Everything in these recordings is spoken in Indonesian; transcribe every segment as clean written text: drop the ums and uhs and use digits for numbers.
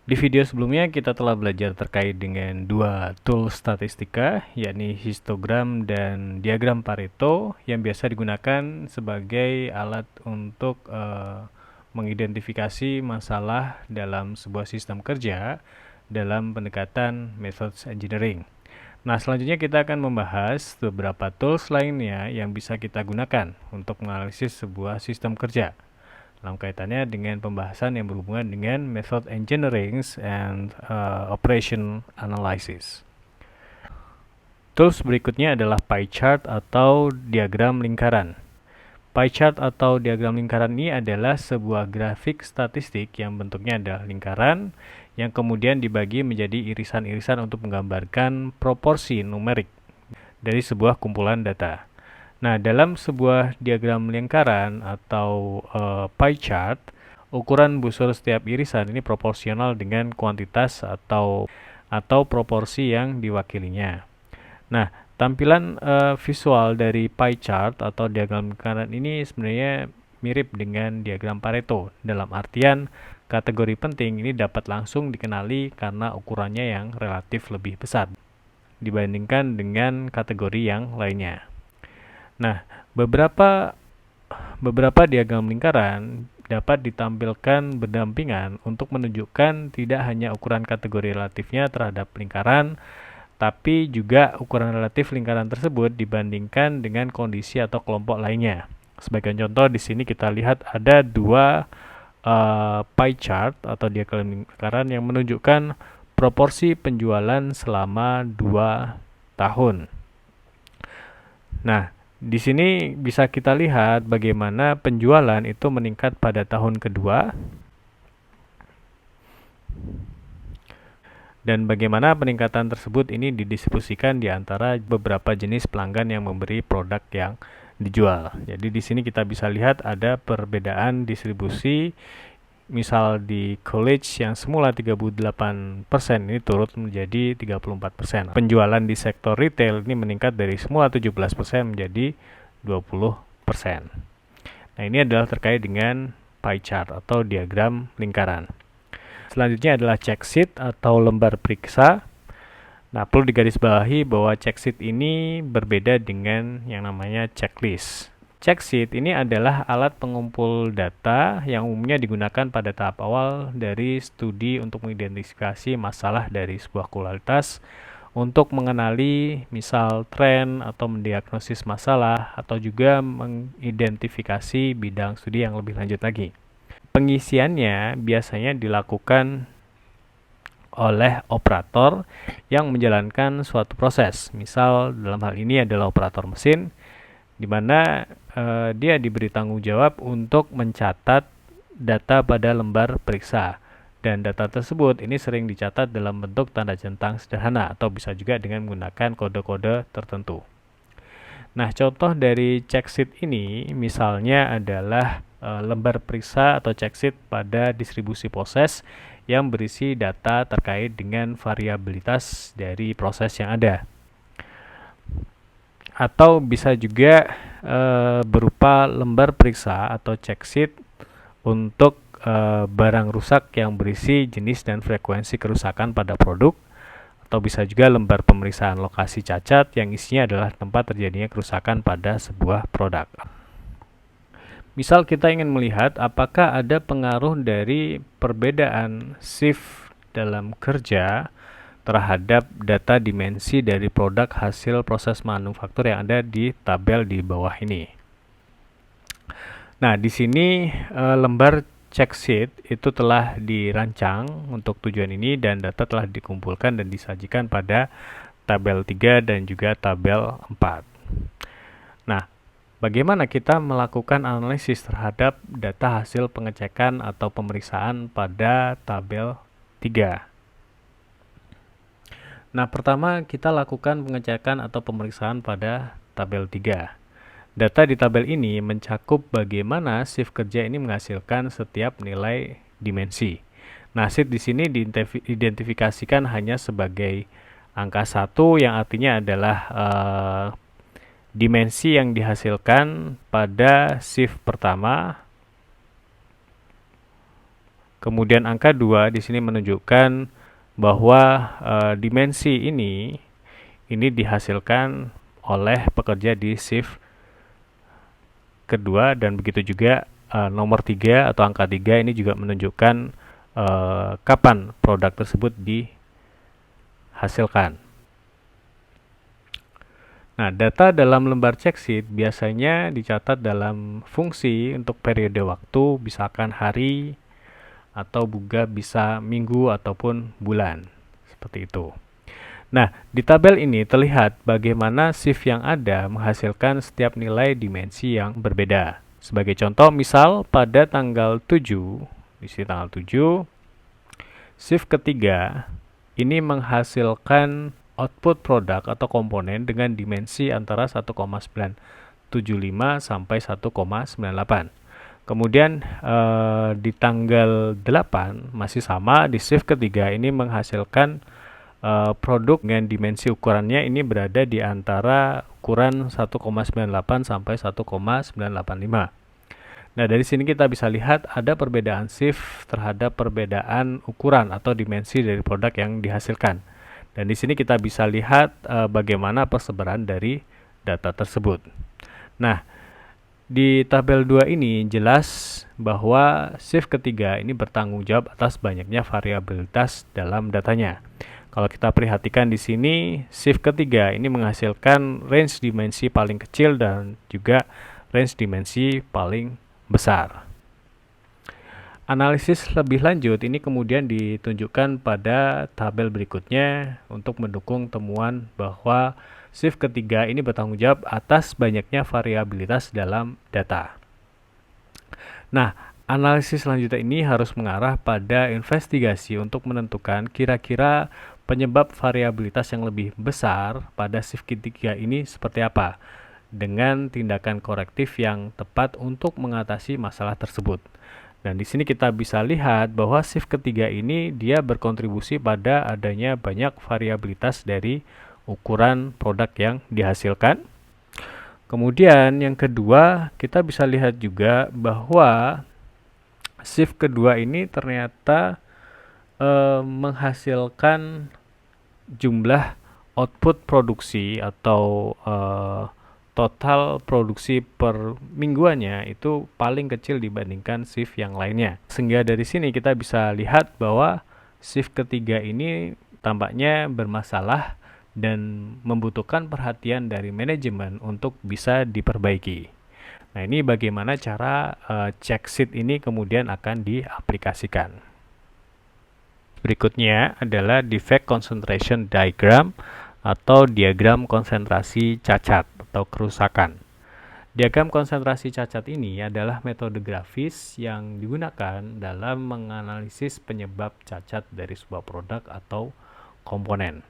Di video sebelumnya kita telah belajar terkait dengan dua tool statistika, yakni histogram dan diagram Pareto yang biasa digunakan sebagai alat untuk mengidentifikasi masalah dalam sebuah sistem kerja dalam pendekatan methods engineering. Nah, selanjutnya kita akan membahas beberapa tools lainnya yang bisa kita gunakan untuk menganalisis sebuah sistem kerja dalam kaitannya dengan pembahasan yang berhubungan dengan method engineering and operation analysis. Tools berikutnya adalah pie chart atau diagram lingkaran. Pie chart atau diagram lingkaran ini adalah sebuah grafik statistik yang bentuknya adalah lingkaran yang kemudian dibagi menjadi irisan-irisan untuk menggambarkan proporsi numerik dari sebuah kumpulan data. Nah, dalam sebuah diagram lingkaran atau pie chart, ukuran busur setiap irisan ini proporsional dengan kuantitas atau proporsi yang diwakilinya. Nah, tampilan visual dari pie chart atau diagram lingkaran ini sebenarnya mirip dengan diagram Pareto. Dalam artian, kategori penting ini dapat langsung dikenali karena ukurannya yang relatif lebih besar dibandingkan dengan kategori yang lainnya. Nah, beberapa diagram lingkaran dapat ditampilkan berdampingan untuk menunjukkan tidak hanya ukuran kategori relatifnya terhadap lingkaran, tapi juga ukuran relatif lingkaran tersebut dibandingkan dengan kondisi atau kelompok lainnya. Sebagai contoh, di sini kita lihat ada dua pie chart atau diagram lingkaran yang menunjukkan proporsi penjualan selama 2 tahun. Nah, di sini bisa kita lihat bagaimana penjualan itu meningkat pada tahun kedua dan bagaimana peningkatan tersebut ini didistribusikan di antara beberapa jenis pelanggan yang memberi produk yang dijual. Jadi di sini kita bisa lihat ada perbedaan distribusi. Misal di college yang semula 38% ini turut menjadi 34%. Penjualan di sektor retail ini meningkat dari semula 17% menjadi 20%. Nah, ini adalah terkait dengan pie chart atau diagram lingkaran. Selanjutnya adalah check sheet atau lembar periksa. Nah, perlu digarisbawahi bahwa check sheet ini berbeda dengan yang namanya checklist. Check sheet ini adalah alat pengumpul data yang umumnya digunakan pada tahap awal dari studi untuk mengidentifikasi masalah dari sebuah kualitas, untuk mengenali misal tren atau mendiagnosis masalah, atau juga mengidentifikasi bidang studi yang lebih lanjut lagi. Pengisiannya biasanya dilakukan oleh operator yang menjalankan suatu proses. Misal dalam hal ini adalah operator mesin, di mana dia diberi tanggung jawab untuk mencatat data pada lembar periksa, dan data tersebut ini sering dicatat dalam bentuk tanda centang sederhana atau bisa juga dengan menggunakan kode-kode tertentu. Nah, contoh dari check sheet ini misalnya adalah lembar periksa atau check sheet pada distribusi proses yang berisi data terkait dengan variabilitas dari proses yang ada. Atau bisa juga berupa lembar periksa atau check sheet untuk barang rusak yang berisi jenis dan frekuensi kerusakan pada produk, atau bisa juga lembar pemeriksaan lokasi cacat yang isinya adalah tempat terjadinya kerusakan pada sebuah produk. Misal kita ingin melihat apakah ada pengaruh dari perbedaan shift dalam kerja terhadap data dimensi dari produk hasil proses manufaktur yang ada di tabel di bawah ini. Nah, di sini lembar check sheet itu telah dirancang untuk tujuan ini dan data telah dikumpulkan dan disajikan pada tabel 3 dan juga tabel 4. Nah, bagaimana kita melakukan analisis terhadap data hasil pengecekan atau pemeriksaan pada tabel 3? Nah, pertama kita lakukan pengecekan atau pemeriksaan pada tabel 3. Data di tabel ini mencakup bagaimana shift kerja ini menghasilkan setiap nilai dimensi. Nah, shift di sini diidentifikasikan hanya sebagai angka 1 yang artinya adalah dimensi yang dihasilkan pada shift pertama Kemudian angka 2 di sini menunjukkan bahwa dimensi ini dihasilkan oleh pekerja di shift kedua, dan begitu juga nomor 3 atau angka 3 ini juga menunjukkan kapan produk tersebut dihasilkan. Nah, data dalam lembar checksheet biasanya dicatat dalam fungsi untuk periode waktu, misalkan hari, atau juga bisa minggu ataupun bulan. Seperti itu. Nah, di tabel ini terlihat bagaimana shift yang ada menghasilkan setiap nilai dimensi yang berbeda. Sebagai contoh, misal pada tanggal 7, di sini tanggal 7, shift ketiga ini menghasilkan output produk atau komponen dengan dimensi antara 1,975 sampai 1,98. Kemudian di tanggal 8 masih sama, di shift ketiga ini menghasilkan produk dengan dimensi ukurannya ini berada di antara ukuran 1,98 sampai 1,985. Nah, dari sini kita bisa lihat ada perbedaan shift terhadap perbedaan ukuran atau dimensi dari produk yang dihasilkan. Dan di sini kita bisa lihat bagaimana persebaran dari data tersebut. Nah, di tabel 2 ini jelas bahwa shift ketiga ini bertanggung jawab atas banyaknya variabilitas dalam datanya. Kalau kita perhatikan di sini, shift ketiga ini menghasilkan range dimensi paling kecil dan juga range dimensi paling besar. Analisis lebih lanjut ini kemudian ditunjukkan pada tabel berikutnya untuk mendukung temuan bahwa shift ketiga ini bertanggung jawab atas banyaknya variabilitas dalam data. Nah, analisis selanjutnya ini harus mengarah pada investigasi untuk menentukan kira-kira penyebab variabilitas yang lebih besar pada shift ketiga ini seperti apa, dengan tindakan korektif yang tepat untuk mengatasi masalah tersebut. Dan di sini kita bisa lihat bahwa shift ketiga ini dia berkontribusi pada adanya banyak variabilitas dari ukuran produk yang dihasilkan. Kemudian yang kedua, kita bisa lihat juga bahwa shift kedua ini ternyata menghasilkan jumlah output produksi atau total produksi per mingguannya itu paling kecil dibandingkan shift yang lainnya. Sehingga dari sini kita bisa lihat bahwa shift ketiga ini tampaknya bermasalah dan membutuhkan perhatian dari manajemen untuk bisa diperbaiki. Nah, ini bagaimana cara check sheet ini kemudian akan diaplikasikan. Berikutnya adalah defect concentration diagram atau diagram konsentrasi cacat atau kerusakan. Diagram konsentrasi cacat ini adalah metode grafis yang digunakan dalam menganalisis penyebab cacat dari sebuah produk atau komponen.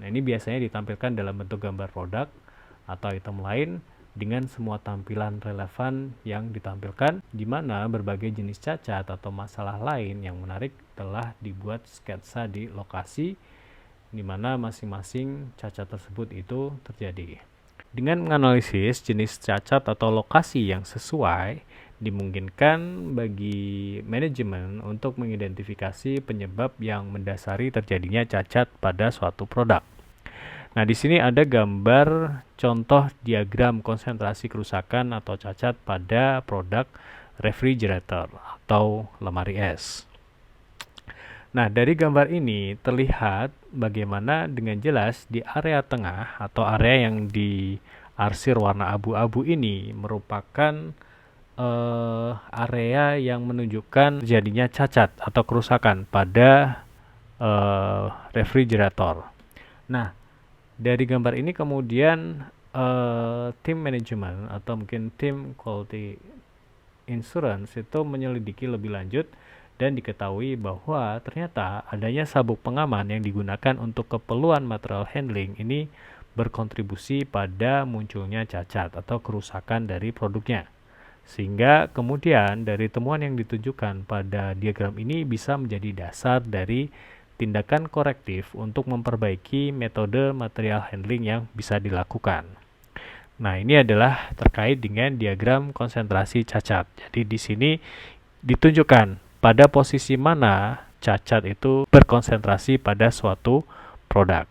Nah, ini biasanya ditampilkan dalam bentuk gambar produk atau item lain dengan semua tampilan relevan yang ditampilkan, di mana berbagai jenis cacat atau masalah lain yang menarik telah dibuat sketsa di lokasi di mana masing-masing cacat tersebut itu terjadi. Dengan menganalisis jenis cacat atau lokasi yang sesuai, dimungkinkan bagi manajemen untuk mengidentifikasi penyebab yang mendasari terjadinya cacat pada suatu produk. Nah, di sini ada gambar contoh diagram konsentrasi kerusakan atau cacat pada produk refrigerator atau lemari es. Nah, dari gambar ini terlihat bagaimana dengan jelas di area tengah atau area yang diarsir warna abu-abu ini merupakan area yang menunjukkan terjadinya cacat atau kerusakan pada refrigerator. Nah, dari gambar ini kemudian tim manajemen atau mungkin tim quality insurance itu menyelidiki lebih lanjut dan diketahui bahwa ternyata adanya sabuk pengaman yang digunakan untuk keperluan material handling ini berkontribusi pada munculnya cacat atau kerusakan dari produknya. Sehingga kemudian dari temuan yang ditunjukkan pada diagram ini bisa menjadi dasar dari tindakan korektif untuk memperbaiki metode material handling yang bisa dilakukan. Nah, ini adalah terkait dengan diagram konsentrasi cacat. Jadi di sini ditunjukkan pada posisi mana cacat itu berkonsentrasi pada suatu produk.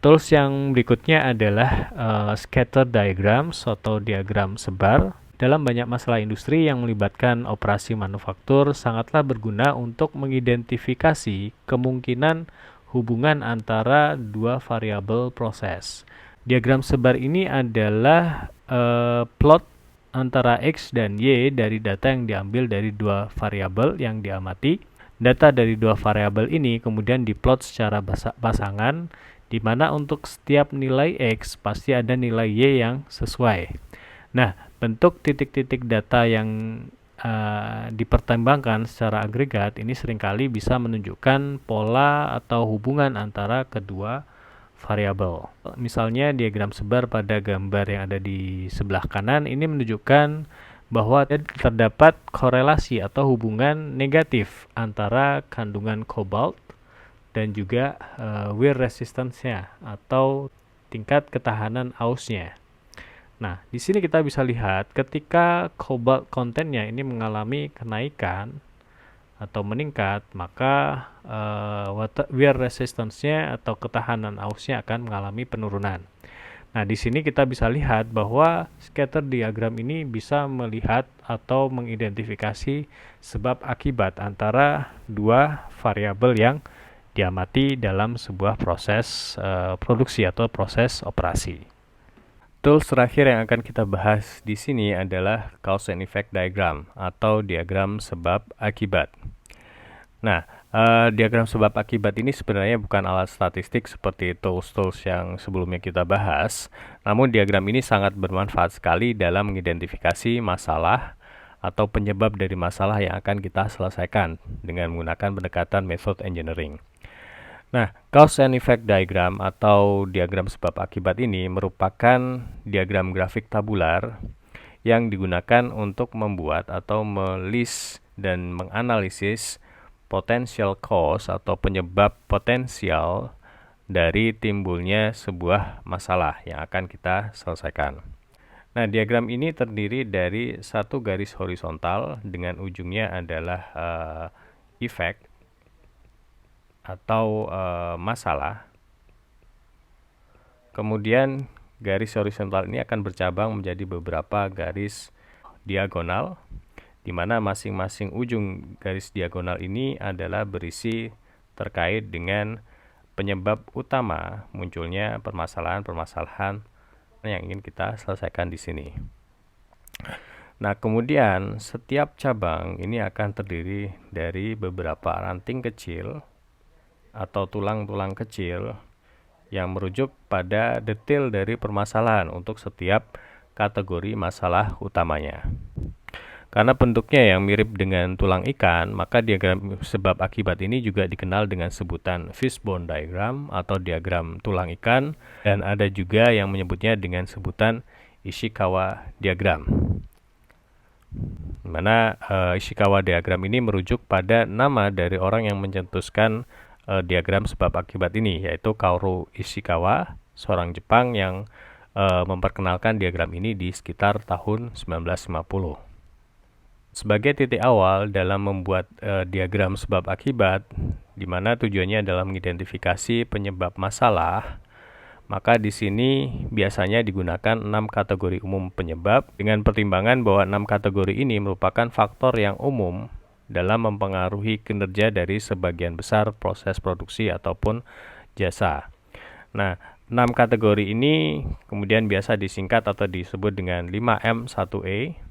Tools yang berikutnya adalah scatter diagrams atau diagram sebar. Dalam banyak masalah industri yang melibatkan operasi manufaktur, sangatlah berguna untuk mengidentifikasi kemungkinan hubungan antara dua variabel proses. Diagram sebar ini adalah plot antara X dan Y dari data yang diambil dari dua variabel yang diamati. Data dari dua variabel ini kemudian diplot secara pasangan, di mana untuk setiap nilai X pasti ada nilai Y yang sesuai. Nah, bentuk titik-titik data yang dipertimbangkan secara agregat ini seringkali bisa menunjukkan pola atau hubungan antara kedua variabel. Misalnya diagram sebar pada gambar yang ada di sebelah kanan ini menunjukkan bahwa terdapat korelasi atau hubungan negatif antara kandungan kobalt dan juga wear resistance-nya atau tingkat ketahanan ausnya. Nah, di sini kita bisa lihat ketika cobalt kontennya ini mengalami kenaikan atau meningkat, maka wear resistance-nya atau ketahanan ausnya akan mengalami penurunan. Nah, di sini kita bisa lihat bahwa scatter diagram ini bisa melihat atau mengidentifikasi sebab akibat antara dua variabel yang diamati dalam sebuah proses produksi atau proses operasi. Tools terakhir yang akan kita bahas di sini adalah cause and effect diagram atau diagram sebab akibat. Nah, diagram sebab akibat ini sebenarnya bukan alat statistik seperti tools-tools yang sebelumnya kita bahas, namun diagram ini sangat bermanfaat sekali dalam mengidentifikasi masalah atau penyebab dari masalah yang akan kita selesaikan dengan menggunakan pendekatan method engineering. Nah, cause and effect diagram atau diagram sebab akibat ini merupakan diagram grafik tabular yang digunakan untuk membuat atau melist dan menganalisis potential cause atau penyebab potensial dari timbulnya sebuah masalah yang akan kita selesaikan. Nah, diagram ini terdiri dari satu garis horizontal dengan ujungnya adalah effect atau masalah. Kemudian garis horizontal ini akan bercabang menjadi beberapa garis diagonal, di mana masing-masing ujung garis diagonal ini adalah berisi terkait dengan penyebab utama munculnya permasalahan-permasalahan yang ingin kita selesaikan di sini. Nah, kemudian setiap cabang ini akan terdiri dari beberapa ranting kecil atau tulang-tulang kecil yang merujuk pada detail dari permasalahan untuk setiap kategori masalah utamanya. Karena bentuknya yang mirip dengan tulang ikan, maka diagram sebab akibat ini juga dikenal dengan sebutan fishbone diagram atau diagram tulang ikan, dan ada juga yang menyebutnya dengan sebutan Ishikawa diagram. Di mana Ishikawa diagram ini merujuk pada nama dari orang yang mencetuskan diagram sebab akibat ini, yaitu Kaoru Ishikawa, seorang Jepang yang memperkenalkan diagram ini di sekitar tahun 1950. Sebagai titik awal dalam membuat diagram sebab akibat, di mana tujuannya adalah mengidentifikasi penyebab masalah, maka di sini biasanya digunakan 6 kategori umum penyebab dengan pertimbangan bahwa 6 kategori ini merupakan faktor yang umum dalam mempengaruhi kinerja dari sebagian besar proses produksi ataupun jasa. Nah, 6 kategori ini kemudian biasa disingkat atau disebut dengan 5M1E.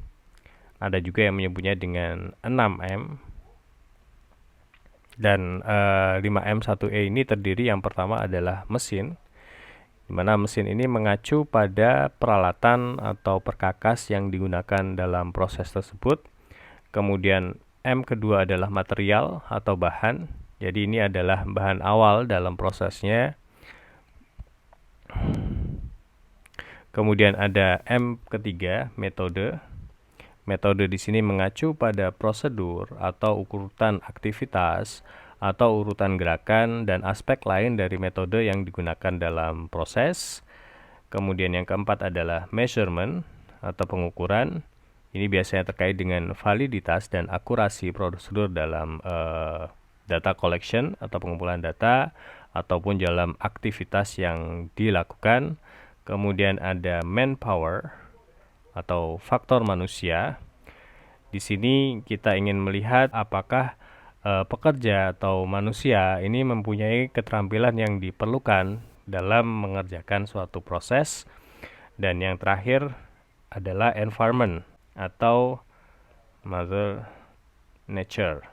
Ada juga yang menyebutnya dengan 6M. Dan 5M1E ini terdiri yang pertama adalah mesin, di mana mesin ini mengacu pada peralatan atau perkakas yang digunakan dalam proses tersebut. Kemudian M kedua adalah material atau bahan. Jadi ini adalah bahan awal dalam prosesnya. Kemudian ada M ketiga, metode. Metode di sini mengacu pada prosedur atau urutan aktivitas atau urutan gerakan dan aspek lain dari metode yang digunakan dalam proses. Kemudian yang keempat adalah measurement atau pengukuran. Ini biasanya terkait dengan validitas dan akurasi prosedur dalam data collection atau pengumpulan data ataupun dalam aktivitas yang dilakukan. Kemudian ada manpower atau faktor manusia. Di sini kita ingin melihat apakah pekerja atau manusia ini mempunyai keterampilan yang diperlukan dalam mengerjakan suatu proses. Dan yang terakhir adalah environment atau mother nature,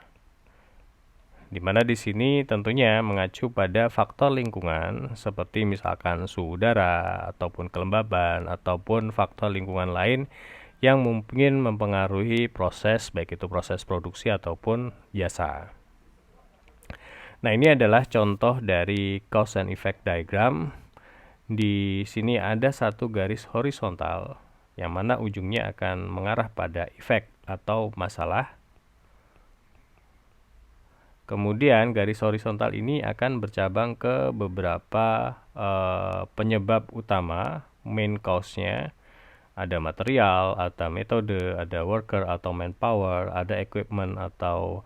di mana di sini tentunya mengacu pada faktor lingkungan seperti misalkan suhu udara ataupun kelembaban ataupun faktor lingkungan lain yang mungkin mempengaruhi proses, baik itu proses produksi ataupun jasa. Nah, ini adalah contoh dari cause and effect diagram. Di sini ada satu garis horizontal yang mana ujungnya akan mengarah pada efek atau masalah. Kemudian garis horizontal ini akan bercabang ke beberapa penyebab utama, main cause-nya. Ada material, ada metode, ada worker atau manpower, ada equipment atau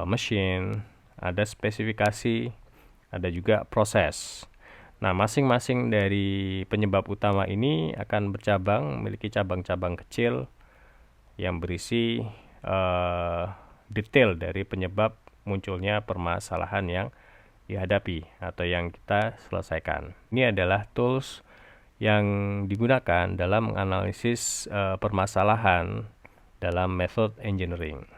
machine, ada spesifikasi, ada juga proses. Nah, masing-masing dari penyebab utama ini akan bercabang, memiliki cabang-cabang kecil yang berisi detail dari penyebab munculnya permasalahan yang dihadapi atau yang kita selesaikan. Ini adalah tools yang digunakan dalam menganalisis permasalahan dalam method engineering.